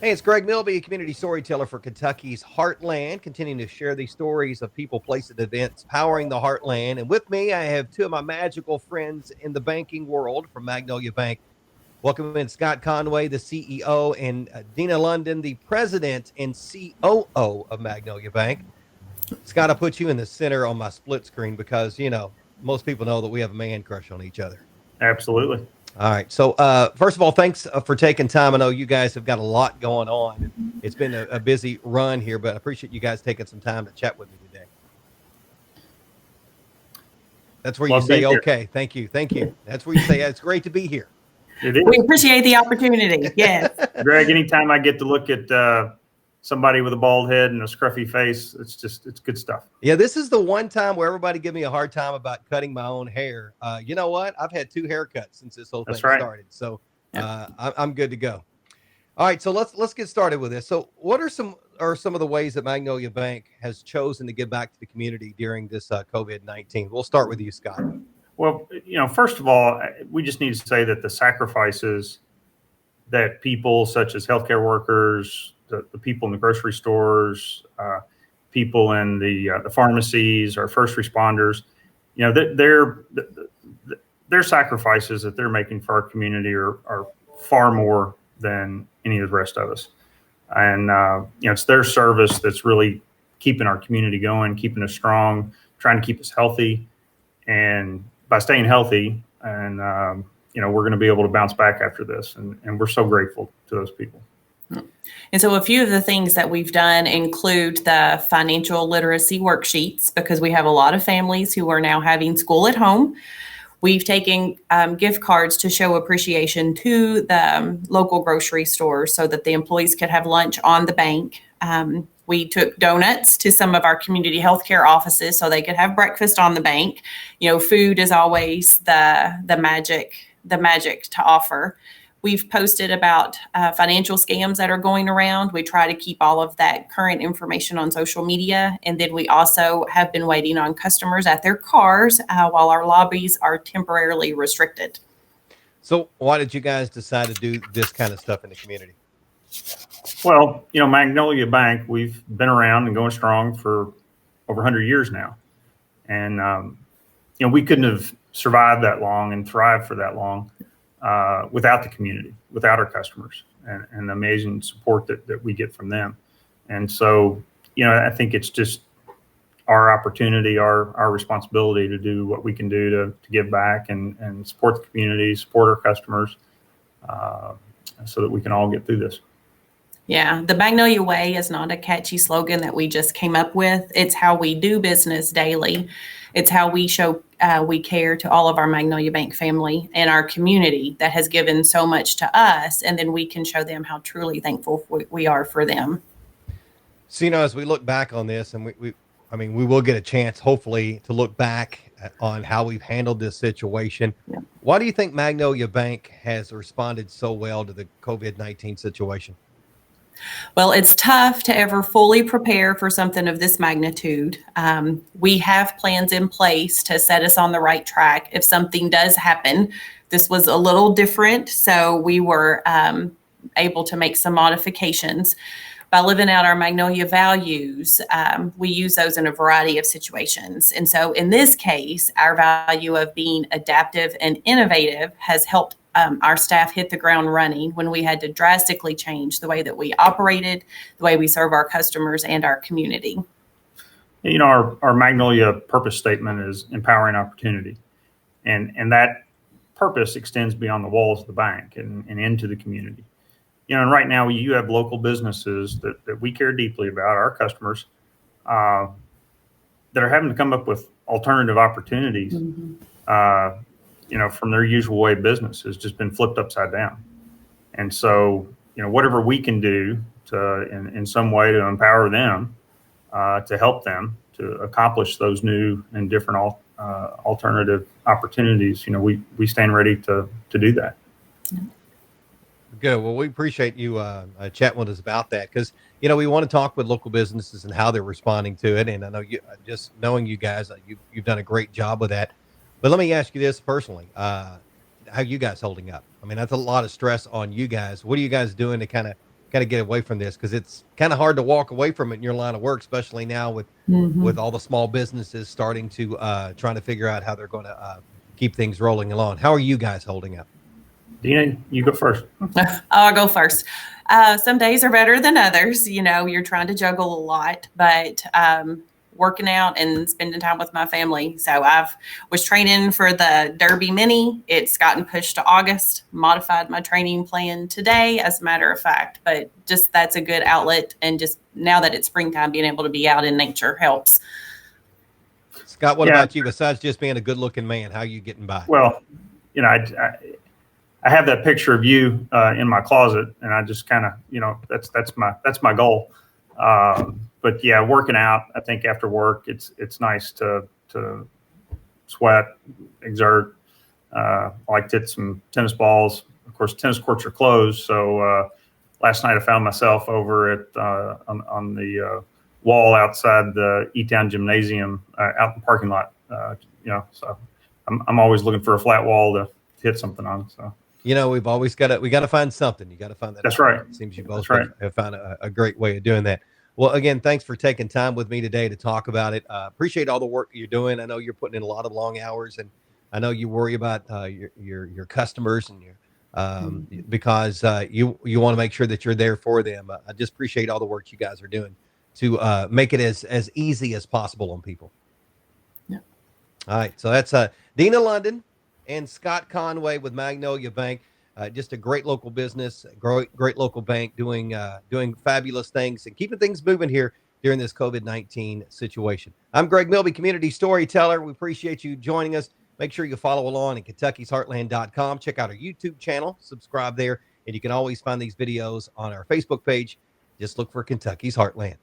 Hey, it's Greg Milby, a community storyteller for Kentucky's Heartland, continuing to share these stories of people, places, events powering the Heartland. And with me, I have two of my magical friends in the banking world from Magnolia Bank. Welcome in Scott Conway, the CEO, and Deena London, the president and COO of Magnolia Bank. Scott, I put you in the center on my split screen because, most people know that we have a man crush on each other. Absolutely. All right. So, first of all, thanks for taking time. I know you guys have got a lot going on. It's been a busy run here, but I appreciate you guys taking some time to chat with me today. That's where you Love say, being here. okay, thank you. Thank you. That's where you say, it's great to be here. It We is. appreciate the opportunity. Yes. Greg, anytime I get to look at somebody with a bald head and a scruffy face, it's good stuff. Yeah, this is the one time where everybody give me a hard time about cutting my own hair. You know what? I've had two haircuts since this whole thing That's right. started. So I'm good to go. All right, so let's get started with this. So, what are some of the ways that Magnolia Bank has chosen to give back to the community during this COVID-19? We'll start with you, Scott. Well, first of all, we just need to say that the sacrifices that people such as healthcare workers, the people in the grocery stores, people in the pharmacies, our first responders, their sacrifices that they're making for our community are far more than any of the rest of us. And, it's their service that's really keeping our community going, keeping us strong, trying to keep us healthy. And by staying healthy, and, we're going to be able to bounce back after this. And we're so grateful to those people. And so a few of the things that we've done include the financial literacy worksheets, because we have a lot of families who are now having school at home. We've taken gift cards to show appreciation to the local grocery stores so that the employees could have lunch on the bank. We took donuts to some of our community healthcare offices so they could have breakfast on the bank. Food is always the magic to offer. We've posted about financial scams that are going around. We try to keep all of that current information on social media. And then we also have been waiting on customers at their cars while our lobbies are temporarily restricted. So, why did you guys decide to do this kind of stuff in the community? Well, Magnolia Bank, we've been around and going strong for over 100 years now. And, we couldn't have survived that long and thrived for that long without the community, without our customers, and the amazing support that we get from them. And so, I think it's just our opportunity, our responsibility to do what we can do to give back and support the community, support our customers, so that we can all get through this. Yeah, the Magnolia Way is not a catchy slogan that we just came up with. It's how we do business daily. It's how we show we care to all of our Magnolia Bank family and our community that has given so much to us. And then we can show them how truly thankful we are for them. So, as we look back on this, and we will get a chance, hopefully, to look back on how we've handled this situation. Yeah. Why do you think Magnolia Bank has responded so well to the COVID-19 situation? Well, it's tough to ever fully prepare for something of this magnitude. We have plans in place to set us on the right track if something does happen. This was a little different, so we were able to make some modifications. By living out our Magnolia values, we use those in a variety of situations. And so in this case, our value of being adaptive and innovative has helped our staff hit the ground running when we had to drastically change the way that we operated, the way we serve our customers and our community. Our Magnolia purpose statement is empowering opportunity. And that purpose extends beyond the walls of the bank and into the community. And right now you have local businesses that we care deeply about, our customers, that are having to come up with alternative opportunities. Mm-hmm. From their usual way of business has just been flipped upside down. And so, whatever we can do to, in some way, to empower them, to help them to accomplish those new and different alternative opportunities, we stand ready to do that. Good. Well, we appreciate you chatting with us about that because, we want to talk with local businesses and how they're responding to it. And I know just knowing you guys, you've done a great job with that. But let me ask you this personally. How are you guys holding up? I mean, that's a lot of stress on you guys. What are you guys doing to kind of got to get away from this because it's kind of hard to walk away from it in your line of work, especially now with all the small businesses starting to trying to figure out how they're going to keep things rolling along. How are you guys holding up? Deena, you go first. I'll go first. Some days are better than others. You know, you're trying to juggle a lot, but working out and spending time with my family. So was training for the Derby Mini. It's gotten pushed to August. Modified my training plan today, as a matter of fact. But just that's a good outlet. And just now that it's springtime, being able to be out in nature helps. Scott, what about you? Besides just being a good-looking man, how are you getting by? Well, you know, I have that picture of you in my closet, and I just kind of, you know, that's my goal. But yeah, working out, I think after work, it's nice to sweat, exert. I like to hit some tennis balls. Of course, tennis courts are closed. So last night I found myself over at on the wall outside the E-Town Gymnasium out in the parking lot. You know, so I'm always looking for a flat wall to hit something on. So. You know, we got to find something. You got to find that. That's right. It seems you both have found a great way of doing that. Well, again, thanks for taking time with me today to talk about it. Appreciate all the work you're doing. I know you're putting in a lot of long hours, and I know you worry about your customers and your because you want to make sure that you're there for them. I just appreciate all the work you guys are doing to make it as easy as possible on people. Yeah. All right, so that's Deena London and Scott Conway with Magnolia Bank. Just a great local business, great local bank doing fabulous things and keeping things moving here during this COVID-19 situation. I'm Greg Milby, community storyteller. We appreciate you joining us. Make sure you follow along at Kentucky'sHeartland.com. Check out our YouTube channel, subscribe there, and you can always find these videos on our Facebook page. Just look for Kentucky's Heartland.